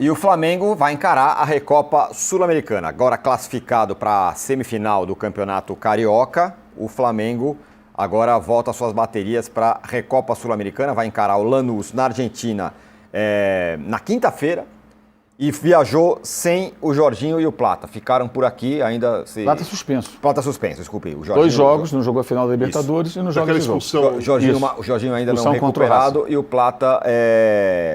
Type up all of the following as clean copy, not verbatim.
E o Flamengo vai encarar a Recopa Sul-Americana. Agora classificado para a semifinal do Campeonato Carioca, o Flamengo agora volta às suas baterias para a Recopa Sul-Americana. Vai encarar o Lanús na Argentina na quinta-feira. E viajou sem o Jorginho e o Plata. Ficaram por aqui ainda... Plata suspenso. Plata suspenso, desculpe. O Jorginho, 2 jogos, não jogou a final da Libertadores e não joga esse jogo. O Jorginho ainda não recuperado e o Plata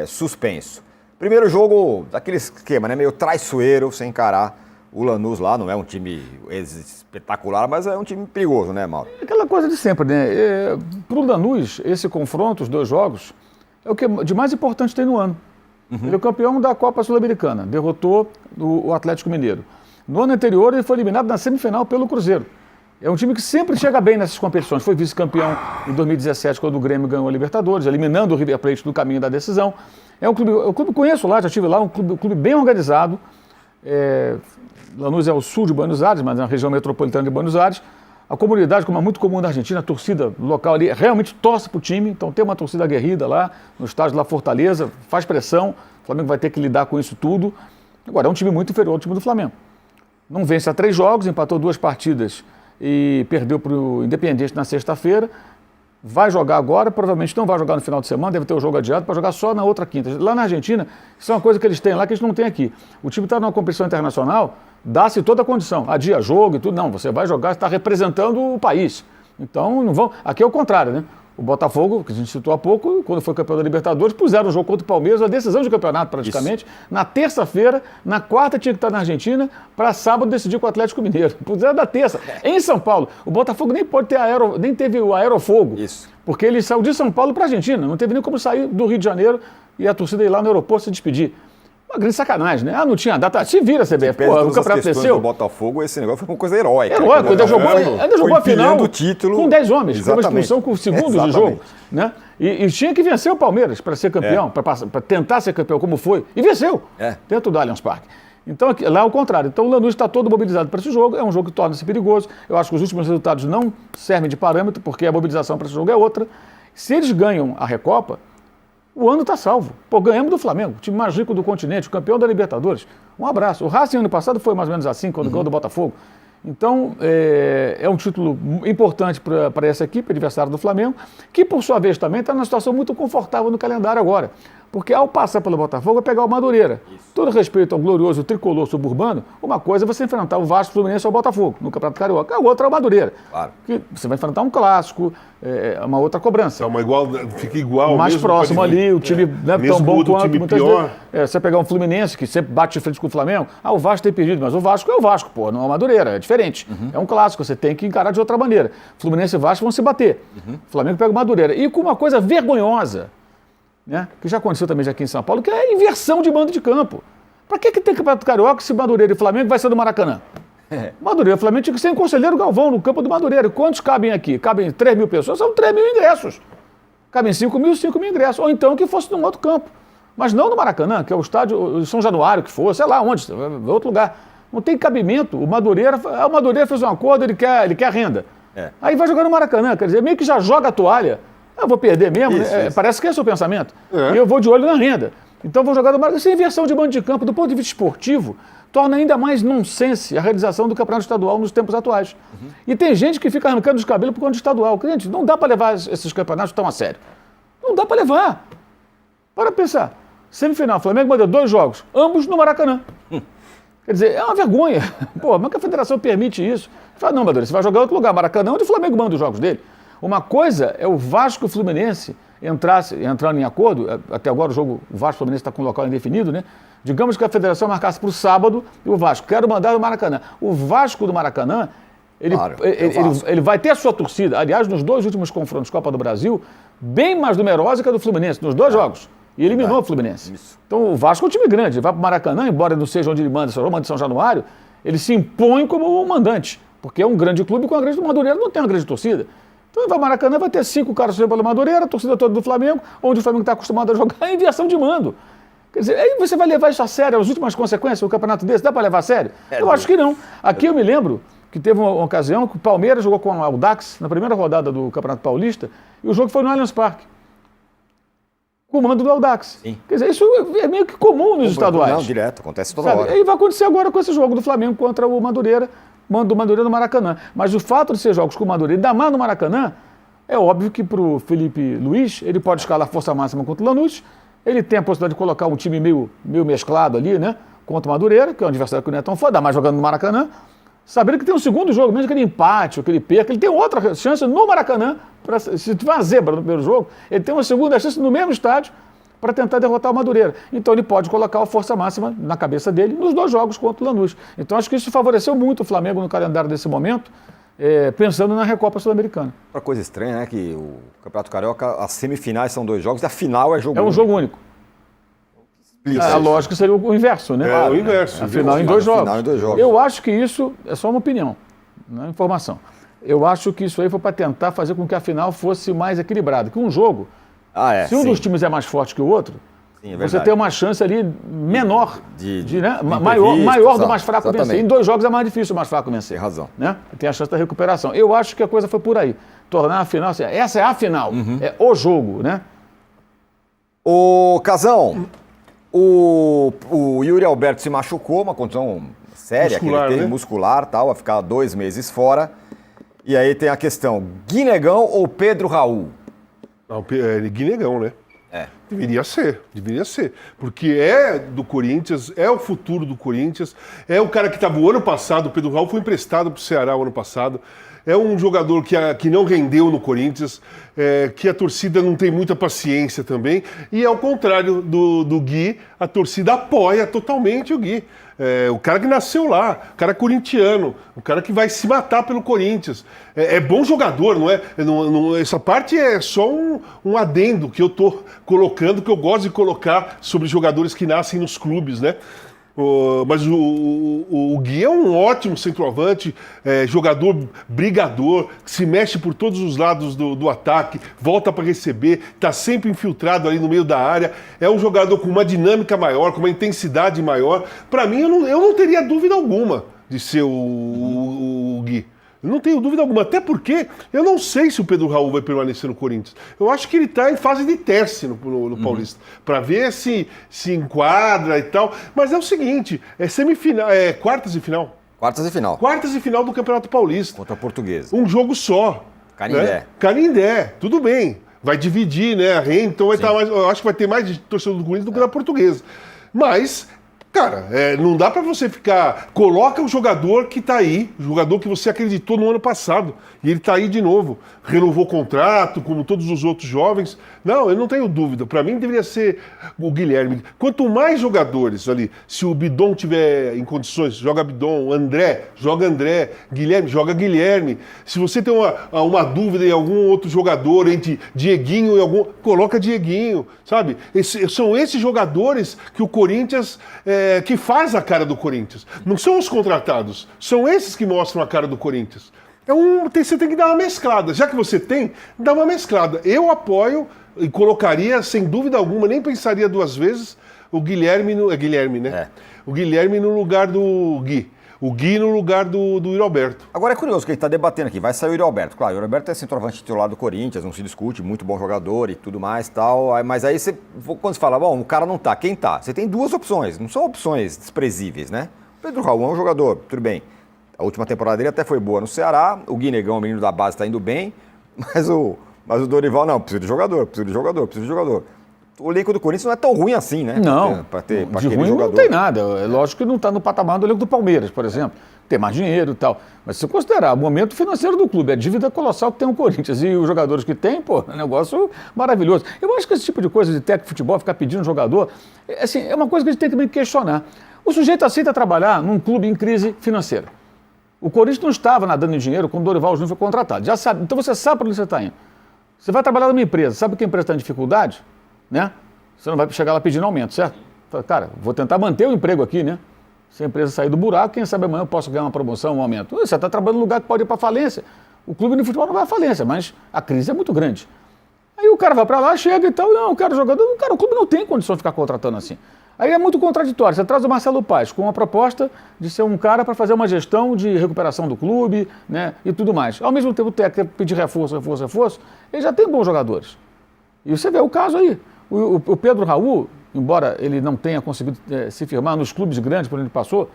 suspenso. Primeiro jogo daquele esquema, né? Meio traiçoeiro, sem encarar o Lanús lá. Não é um time espetacular, mas é um time perigoso, né, Mauro? Aquela coisa de sempre, né? Para o Lanús, esse confronto, os 2 jogos, é o que de mais importante tem no ano. Ele é o campeão da Copa Sul-Americana, derrotou o Atlético Mineiro. No ano anterior, ele foi eliminado na semifinal pelo Cruzeiro. É um time que sempre chega bem nessas competições. Foi vice-campeão em 2017, quando o Grêmio ganhou a Libertadores, eliminando o River Plate do caminho da decisão. É um clube que conheço lá, já estive lá, um clube bem organizado. Lanús é o sul de Buenos Aires, mas na região metropolitana de Buenos Aires. A comunidade, como é muito comum na Argentina, a torcida local ali realmente torce para o time, então tem uma torcida aguerrida lá, no estádio lá Fortaleza, faz pressão, o Flamengo vai ter que lidar com isso tudo. Agora, é um time muito inferior ao time do Flamengo. Não vence há 3 jogos, empatou 2 partidas e perdeu para o Independiente na sexta-feira. Vai jogar agora, provavelmente não vai jogar no final de semana, deve ter o jogo adiado para jogar só na outra quinta. Lá na Argentina, isso é uma coisa que eles têm lá que a gente não tem aqui. O time está numa competição internacional, dá-se toda a condição, adia jogo e tudo. Não, você vai jogar, está representando o país. Então, não vão. Aqui é o contrário, né? O Botafogo, que a gente citou há pouco, quando foi campeão da Libertadores, puseram o jogo contra o Palmeiras, a decisão de campeonato praticamente, na terça-feira, na quarta tinha que estar na Argentina, para sábado decidir com o Atlético Mineiro. Puseram da terça. Em São Paulo, o Botafogo nem pode ter nem teve o aerofogo, porque ele saiu de São Paulo para a Argentina, não teve nem como sair do Rio de Janeiro e a torcida ir lá no aeroporto se despedir. Uma grande sacanagem, né? Ah, não tinha data. Se vira, CBF. Pô, o campeonato desceu. Do Botafogo, esse negócio foi uma coisa heróica. Heróico, ainda jogou a final do título com 10 homens. Foi uma Exatamente. expulsão com segundos de jogo. Né? E tinha que vencer o Palmeiras para ser campeão, para tentar ser campeão, como foi. E venceu, dentro do Allianz Parque. Então, aqui, lá é o contrário. Então, o Lanús está todo mobilizado para esse jogo. É um jogo que torna-se perigoso. Eu acho que os últimos resultados não servem de parâmetro, porque a mobilização para esse jogo é outra. Se eles ganham a Recopa, o ano está salvo. Pô, ganhamos do Flamengo, o time mais rico do continente, o campeão da Libertadores. Um abraço. O Racing ano passado foi mais ou menos assim, quando ganhou do Botafogo. Então, é um título importante para essa equipe, adversária do Flamengo, que por sua vez também está numa situação muito confortável no calendário agora. Porque ao passar pelo Botafogo é pegar o Madureira. Todo respeito ao glorioso tricolor suburbano, uma coisa é você enfrentar o Vasco, Fluminense ou o Botafogo no Campeonato Carioca, a outra é o Madureira. Claro. Que você vai enfrentar um clássico, uma outra cobrança. Fica igual. Mais próximo ali, o time não é tão bom quanto time muitas pior. vezes. Você pegar um Fluminense que sempre bate de frente com o Flamengo, o Vasco tem perdido, mas o Vasco é o Vasco, pô, não é o Madureira, é diferente. É um clássico, você tem que encarar de outra maneira. Fluminense e Vasco vão se bater. O Flamengo pega o Madureira. E com uma coisa vergonhosa, né, que já aconteceu também aqui em São Paulo, que é a inversão de mando de campo. Para que tem Campeonato Carioca se Madureira e Flamengo vai ser do Maracanã? Madureira e Flamengo tinha que ser em Conselheiro Galvão, no campo do Madureira. Quantos cabem aqui? Cabem 3 mil pessoas, são 3 mil ingressos. Cabem 5 mil ingressos. Ou então que fosse num outro campo. Mas não no Maracanã, que é o estádio de São Januário, que for, sei lá onde, outro lugar. Não tem cabimento. O Madureira fez um acordo, ele quer renda. Aí vai jogar no Maracanã, quer dizer, meio que já joga a toalha. Eu vou perder mesmo, isso. Parece que esse é o seu pensamento. E eu vou de olho na renda. Então vou jogar no Maracanã. Essa inversão de mando de campo, do ponto de vista esportivo, torna ainda mais nonsense a realização do campeonato estadual nos tempos atuais. E tem gente que fica arrancando os cabelos por conta do estadual. Gente, não dá para levar esses campeonatos tão a sério. Não dá para levar. Para pensar. Semifinal, Flamengo mandou 2 jogos, ambos no Maracanã. Quer dizer, é uma vergonha. Pô, como é que a federação permite isso? Fala, não, Madureira, você vai jogar em outro lugar. Maracanã, onde o Flamengo manda os jogos dele. Uma coisa é o Vasco e o Fluminense entrando em acordo, até agora o Vasco e o Fluminense está com o local indefinido, né? Digamos que a federação marcasse para o sábado e o Vasco, quero mandar do Maracanã. O Vasco do Maracanã, ele vai ter a sua torcida, aliás, nos 2 últimos confrontos Copa do Brasil, bem mais numerosa que a do Fluminense, nos 2 jogos. E eliminou o Fluminense. Isso. Então o Vasco é um time grande, ele vai para o Maracanã, embora não seja onde ele manda, só manda de São Januário, ele se impõe como mandante, porque é um grande clube com a grande Madureira, não tem uma grande torcida. Então vai ao Maracanã, vai ter 5 caras pela Madureira, a torcida toda do Flamengo, onde o Flamengo está acostumado a jogar, é inversão de mando. Quer dizer, aí você vai levar isso a sério, as últimas consequências, o campeonato desse, dá para levar a sério? Eu acho que não. Aqui eu me lembro que teve uma ocasião que o Palmeiras jogou com o Audax na primeira rodada do Campeonato Paulista, e o jogo foi no Allianz Parque. com o mando do Audax. Sim. Quer dizer, isso é meio que comum nos estaduais. Não, direto, acontece toda hora. E vai acontecer agora com esse jogo do Flamengo contra o Madureira, mando do Madureira no Maracanã. Mas o fato de ser jogos com o Madureira, ainda mais no Maracanã, é óbvio que para o Felipe Luiz, ele pode escalar força máxima contra o Lanús, ele tem a possibilidade de colocar um time meio mesclado ali, né? Contra o Madureira, que é um adversário que não é tão foda, mas jogando no Maracanã, sabendo que tem um segundo jogo, mesmo que ele empate ou que ele perca, ele tem outra chance no Maracanã, se tiver uma zebra no primeiro jogo, ele tem uma segunda chance no mesmo estádio para tentar derrotar o Madureira. Então ele pode colocar a força máxima na cabeça dele nos 2 jogos contra o Lanús. Então acho que isso favoreceu muito o Flamengo no calendário desse momento, pensando na Recopa Sul-Americana. Uma coisa estranha, né? Que o Campeonato Carioca, as semifinais são 2 jogos e a final é jogo único. É um jogo único. A lógica seria o inverso, né? O inverso. A final em 2 jogos. Final em 2 jogos. Eu acho que isso é só uma opinião, não é informação. Eu acho que isso aí foi para tentar fazer com que a final fosse mais equilibrada. Que um jogo, se um dos times é mais forte que o outro, você tem uma chance ali menor, né? maior do mais fraco vencer. Em 2 jogos é mais difícil o mais fraco vencer. Tem razão. Né? Tem a chance da recuperação. Eu acho que a coisa foi por aí. Tornar a final, assim, essa é a final, é o jogo, né? Ô, Casão, o Yuri Alberto se machucou, uma contusão séria muscular, que ele tem, muscular, tal, vai ficar 2 meses fora. E aí tem a questão, Guinegão ou Pedro Raul? Não, Guinegão, né? Deveria ser. Porque é do Corinthians, é o futuro do Corinthians, é o cara que estava o ano passado, o Pedro Raul foi emprestado para o Ceará o ano passado, é um jogador que não rendeu no Corinthians, que a torcida não tem muita paciência também, e ao contrário do Gui, a torcida apoia totalmente o Gui. O cara que nasceu lá, o cara corintiano, o cara que vai se matar pelo Corinthians. É bom jogador, não é? Essa parte é só um adendo que eu estou colocando, que eu gosto de colocar sobre jogadores que nascem nos clubes, né? Mas o Gui é um ótimo centroavante, jogador brigador, se mexe por todos os lados do ataque, volta para receber, está sempre infiltrado ali no meio da área. É um jogador com uma dinâmica maior, com uma intensidade maior. Para mim, eu não teria dúvida alguma de ser o Gui. Eu não tenho dúvida alguma, até porque eu não sei se o Pedro Raul vai permanecer no Corinthians. Eu acho que ele está em fase de teste no Paulista, para ver se enquadra e tal. Mas é o seguinte, quartas e final. Quartas e final. Quartas e final do Campeonato Paulista. Contra a Portuguesa. Um jogo só. Canindé. Né? Canindé, tudo bem. Vai dividir, né? A renda, então vai estar mais, eu acho que vai ter mais de torcedor do Corinthians do que da Portuguesa. Mas... Cara, não dá pra você ficar... Coloca o jogador que tá aí, o jogador que você acreditou no ano passado, e ele tá aí de novo. Renovou o contrato, como todos os outros jovens. Não, eu não tenho dúvida. Pra mim deveria ser o Guilherme. Quanto mais jogadores ali, se o Bidon tiver em condições, joga Bidon, André, joga André, Guilherme, joga Guilherme. Se você tem uma dúvida em algum outro jogador, entre Dieguinho e algum... Coloca Dieguinho, sabe? São esses jogadores que o Corinthians... que faz a cara do Corinthians. Não são os contratados, são esses que mostram a cara do Corinthians. Você tem que dar uma mesclada. Já que você tem, dá uma mesclada. Eu apoio e colocaria, sem dúvida alguma, nem pensaria 2 vezes, o Guilherme, Guilherme, né? O Guilherme no lugar do Gui. O Gui no lugar do Yuri Alberto. Agora é curioso que a gente está debatendo aqui. Vai sair o Yuri Alberto. Claro, o Yuri Alberto é centroavante titular do Corinthians, não se discute, muito bom jogador e tudo mais tal. Mas aí quando você fala, bom, o cara não tá, quem tá? Você tem 2 opções, não são opções desprezíveis, né? O Pedro Raul é um jogador, tudo bem. A última temporada dele até foi boa no Ceará. O Guinegão, o menino da base, está indo bem. Mas o Dorival, não, precisa de jogador. O elenco do Corinthians não é tão ruim assim, né? Não, de ruim jogador. Não tem nada. É lógico que não está no patamar do elenco do Palmeiras, por exemplo. Tem mais dinheiro e tal. Mas se você considerar o momento financeiro do clube, a dívida colossal que tem o Corinthians e os jogadores que tem, é um negócio maravilhoso. Eu acho que esse tipo de coisa de técnico de futebol, ficar pedindo jogador, é uma coisa que a gente tem que também questionar. O sujeito aceita trabalhar num clube em crise financeira. O Corinthians não estava nadando em dinheiro quando o Dorival Júnior foi contratado. Já sabe. Então você sabe para onde você está indo. Você vai trabalhar numa empresa, sabe que a empresa está em dificuldade? Né? Você não vai chegar lá pedindo aumento, certo? Fala, cara, vou tentar manter o emprego aqui, né? Se a empresa sair do buraco, quem sabe amanhã eu posso ganhar uma promoção, um aumento. Você está trabalhando num lugar que pode ir para falência. O clube de futebol não vai à falência, mas a crise é muito grande. Aí o cara vai para lá, chega e tal, não, o cara jogador, o clube não tem condição de ficar contratando assim. Aí é muito contraditório. Você traz o Marcelo Paes com uma proposta de ser um cara para fazer uma gestão de recuperação do clube, né, e tudo mais. Ao mesmo tempo, o técnico pedir reforço, ele já tem bons jogadores. E você vê o caso aí. O Pedro Raul, embora ele não tenha conseguido se firmar nos clubes grandes por onde ele passou,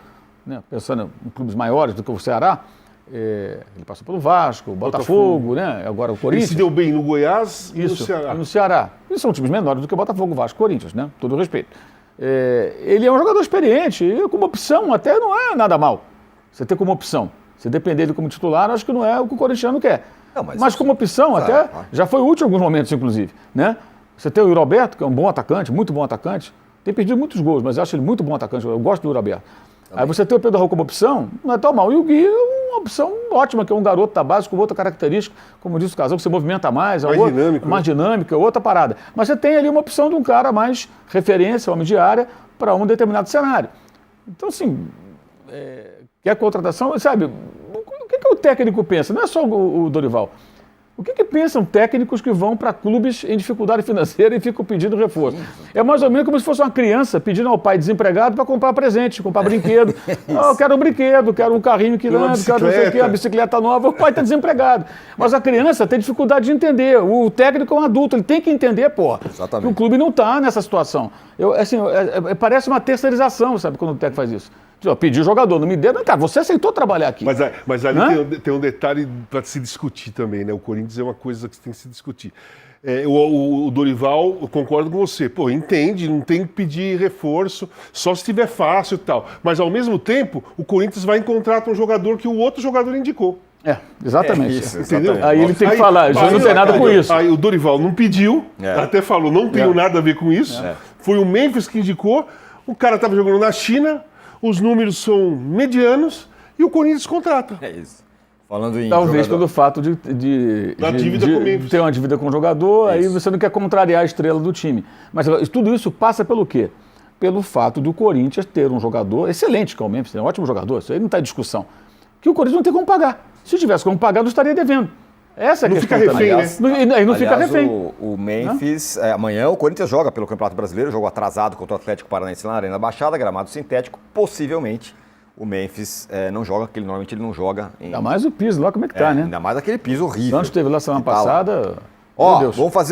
né, pensando em clubes maiores do que o Ceará, ele passou pelo Vasco, Botafogo, né, agora o Corinthians. Ele se deu bem no Goiás e no Ceará. No Ceará. E são times menores do que o Botafogo, Vasco, Corinthians, né? Todo respeito. Ele é um jogador experiente e como opção até não é nada mal. Você ter como opção. Se depender dele como titular, acho que não é o que o corintiano quer. Não, mas como opção até, já foi útil em alguns momentos, inclusive, né? Você tem o Yuri Alberto, que é um bom atacante, muito bom atacante. Tem perdido muitos gols, mas eu acho ele muito bom atacante. Eu gosto do Yuri Alberto. Aí você tem o Pedro Raul como opção, não é tão mal. E o Gui é uma opção ótima, que é um garoto da base com outra característica, como disse o Casal, que você movimenta mais, mais dinâmica, outra parada. Mas você tem ali uma opção de um cara mais referência, homem de área, para um determinado cenário. Então, assim, quer contratação, sabe, o que o técnico pensa? Não é só o Dorival. O que pensam técnicos que vão para clubes em dificuldade financeira e ficam pedindo reforço? É mais ou menos como se fosse uma criança pedindo ao pai desempregado para comprar presente, comprar brinquedo. Eu quero um brinquedo, quero um carrinho que anda, quero não sei o quê, a bicicleta nova. O pai está desempregado. Mas a criança tem dificuldade de entender. O técnico é um adulto, ele tem que entender, pô. Exatamente. Que o clube não está nessa situação. Parece uma terceirização, sabe, quando o técnico faz isso. Pediu jogador, não me deu. Cara, você aceitou trabalhar aqui. Mas ali tem um detalhe para se discutir também, né? O Corinthians é uma coisa que tem que se discutir. O Dorival, eu concordo com você. Pô, entende, não tem que pedir reforço, só se estiver fácil e tal. Mas, ao mesmo tempo, o Corinthians vai encontrar um jogador que o outro jogador indicou. Exatamente. Isso, entendeu? Aí ele tem que falar, isso não tem nada com isso. Aí o Dorival não pediu, até falou, não tenho nada a ver com isso. Foi o Memphis que indicou, o cara estava jogando na China, os números são medianos e o Corinthians contrata. É isso. Falando em talvez pelo fato de ter uma dívida com o jogador, aí você não quer contrariar a estrela do time. Mas tudo isso passa pelo quê? Pelo fato do Corinthians ter um jogador excelente, que é o Memphis, é um ótimo jogador, isso aí não está em discussão, que o Corinthians não tem como pagar. Se tivesse como pagar, não estaria devendo. Essa é a questão. Fica refém, né? Aí não fica refém. O Memphis, amanhã o Corinthians joga pelo Campeonato Brasileiro, jogo atrasado contra o Atlético Paranaense na Arena Baixada, gramado sintético, possivelmente o Memphis não joga, porque normalmente ele não joga. Ainda mais o piso lá, como é que tá, né? Ainda mais aquele piso horrível. Santos teve lá semana passada. Ó, vamos fazer